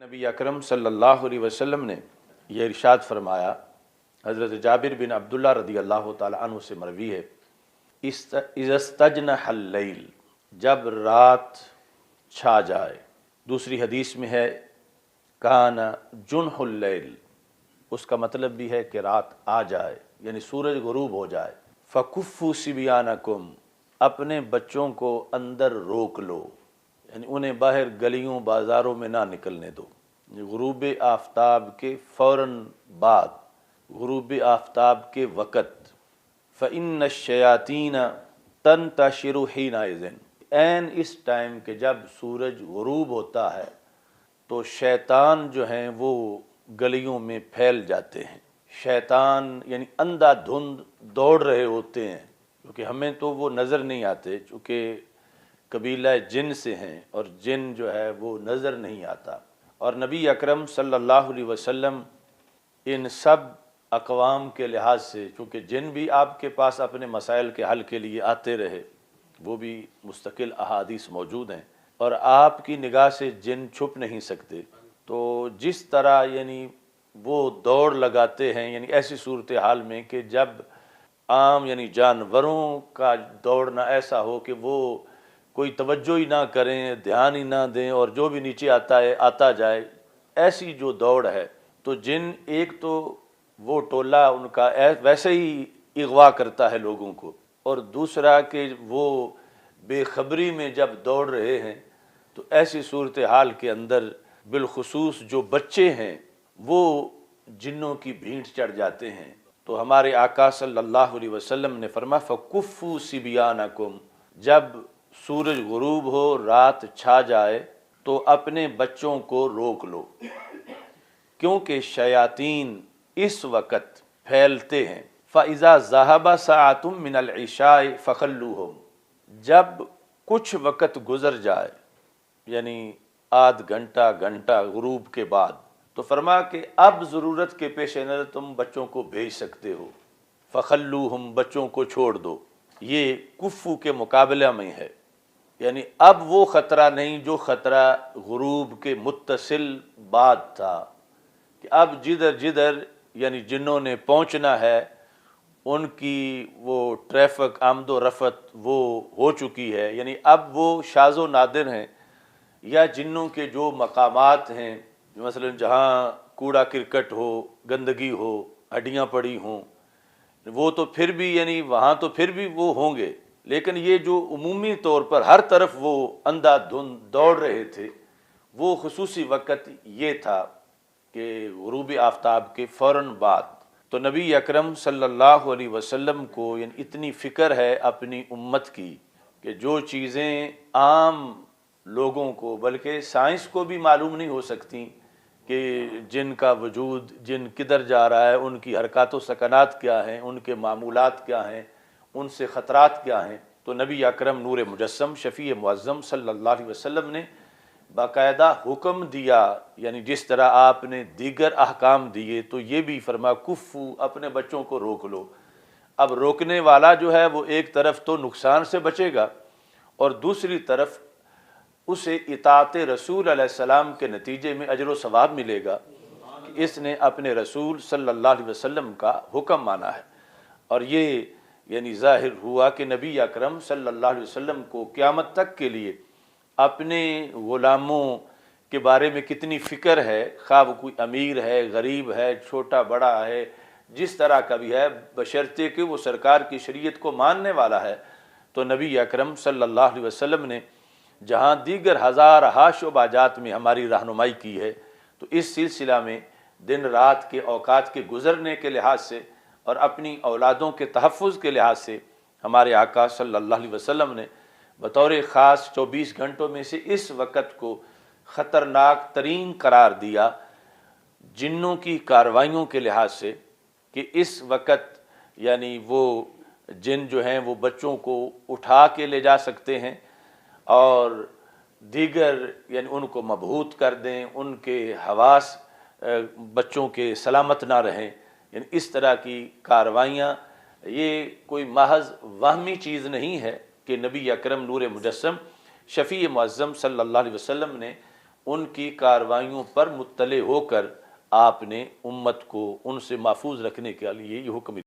नबी अकरम सल्लल्लाहु अलैहि वसल्लम ने यह इरशाद फरमाया, हज़रत जाबिर बिन अब्दुल्ला रदी अल्लाह तआला अन्हु से मरवी है, इज़स्तजनहल लैल, जब रात छा जाए। दूसरी हदीस में है काना जुनहुल लैल, उसका मतलब भी है कि रात आ जाए यानी सूरज गुरूब हो जाए। फ़कुफ़्फ़ू सिबियानकुम, अपने बच्चों को अंदर रोक लो, यानी उन्हें बाहर गलियों बाज़ारों में ना निकलने दो। गुरूब आफ्ताब के फ़ौरन बाद, गुरूब आफ्ताब के वक़्त, फ़इन्न शयातीन तंतशिरु हीनाइज़िन, ऐन इस टाइम के जब सूरज गुरूब होता है तो शैतान जो हैं वो गलियों में फैल जाते हैं। शैतान यानी अंधाधुंध दौड़ रहे होते हैं, क्योंकि हमें तो वो नज़र नहीं आते, चूँकि कबीला जिन से हैं और जिन जो है वो नज़र नहीं आता। और नबी अकरम सल्लल्लाहु अलैहि वसल्लम इन सब अक़वाम के लिहाज से, चूँकि जिन भी आपके पास अपने मसाइल के हल के लिए आते रहे, वो भी मुस्तकिल अहादीस मौजूद हैं और आपकी निगाह से जिन छुप नहीं सकते, तो जिस तरह यानी वो दौड़ लगाते हैं, यानी ऐसी सूरत हाल में कि जब आम यानी जानवरों का दौड़ना ऐसा हो कि वो कोई तवज्जो ही ना करें, ध्यान ही ना दें और जो भी नीचे आता है आता जाए, ऐसी जो दौड़ है, तो जिन एक तो वो टोला उनका वैसे ही अगवा करता है लोगों को, और दूसरा कि वो बेखबरी में जब दौड़ रहे हैं तो ऐसी सूरत हाल के अंदर बिलखुसूस जो बच्चे हैं वो जिन्नों की भीड़ चढ़ जाते हैं। तो हमारे आका सल्लल्लाहु अलैहि वसल्लम ने फरमा फ़कुफ़्फ़ू सिबियानकुम, जब सूरज गुरूब हो, रात छा जाए तो अपने बच्चों को रोक लो, क्योंकि शयातीन इस वक़्त फैलते हैं। फ़इज़ा ज़हबा सआतुम मिनल इशाए फ़खल्लूहुम, जब कुछ वक़्त गुज़र जाए यानी आध घंटा घंटा गुरूब के बाद, तो फरमा कि अब ज़रूरत के पेश नज़र तुम बच्चों को भेज सकते हो। फ़खल्लूहुम, बच्चों को छोड़ दो। ये कुफ़्फ़ू के मुकाबले में है, यानी अब वो ख़तरा नहीं जो ख़तरा गुरूब के मुत्तसिल बाद था, कि अब जिधर जिधर यानी जिन्होंने पहुँचना है उनकी वो ट्रैफिक आमदो रफ़त वो हो चुकी है, यानी अब वो शाज़ो नादिर हैं, या जिन्नों के जो मकामात हैं, मसलन जहाँ कूड़ा किरकट हो, गंदगी हो, हड्डियाँ पड़ी हों, वो तो फिर भी यानी वहाँ तो फिर भी वो होंगे, लेकिन ये जो उमूमी तौर पर हर तरफ वो अंधाधुंध दौड़ रहे थे, वो खुसूसी वक़्त ये था कि गुरूब आफ्ताब के फ़ौरन बाद। तो नबी अकरम सल्लल्लाहु अलैहि वसल्लम को यानी इतनी फ़िक्र है अपनी उम्मत की कि जो चीज़ें आम लोगों को बल्कि साइंस को भी मालूम नहीं हो सकती कि जिन का वजूद, जिन किधर जा रहा है, उनकी हरकत व सकनात क्या हैं, उनके मामूलात क्या हैं, उनसे ख़तरात क्या हैं, तो नबी अकरम नूर मुजस्सम शफ़ी मुअज़्ज़म सल्लल्लाहु अलैहि वसल्लम ने बाकायदा हुक्म दिया, यानी जिस तरह आपने दीगर अहकाम दिए तो ये भी फरमा कुफ़्फ़ू, अपने बच्चों को रोक लो। अब रोकने वाला जो है वो एक तरफ तो नुकसान से बचेगा और दूसरी तरफ उसे इताअत रसूल अलैहिस्सलाम के नतीजे में अजर व सवाब मिलेगा कि इसने अपने रसूल सल्लल्लाहु अलैहि वसल्लम का हुक्म माना है। और ये यानी ज़ाहिर हुआ कि नबी अकरम सल्लल्लाहु अलैहि वसल्लम को क़यामत तक के लिए अपने ग़ुलामों के बारे में कितनी फ़िक्र है, खा वो कोई अमीर है, गरीब है, छोटा बड़ा है, जिस तरह का भी है, बशर्ते कि वो सरकार की शरीयत को मानने वाला है। तो नबी अकरम सल्लल्लाहु अलैहि वसल्लम ने जहाँ दीगर हज़ार शोबाजात में हमारी रहनुमाई की है, तो इस सिलसिला में दिन रात के औकात के गुज़रने के लिहाज से और अपनी औलादों के तहफ़्फ़ुज़ के लिहाज से हमारे आका सल्लल्लाहु अलैहि वसल्लम ने बतौर ख़ास 24 घंटों में से इस वक़्त को ख़तरनाक तरीन करार दिया जिन्नों की कार्रवाइयों के लिहाज से, कि इस वक़्त यानी वो जिन जो हैं वो बच्चों को उठा के ले जा सकते हैं और दीगर यानी उनको मबहूत कर दें, उनके हवास बच्चों के सलामत ना रहें, यानी इस तरह की कार्रवाइयाँ, ये कोई महज वहमी चीज़ नहीं है कि नबी अकरम नूर मुजस्सम शफ़ी मुअज़्ज़म सल्लल्लाहु अलैहि वसल्लम ने ان کی کارروائیوں پر مطلع ہو کر آپ نے امت کو ان سے محفوظ رکھنے کے لیے یہ حکم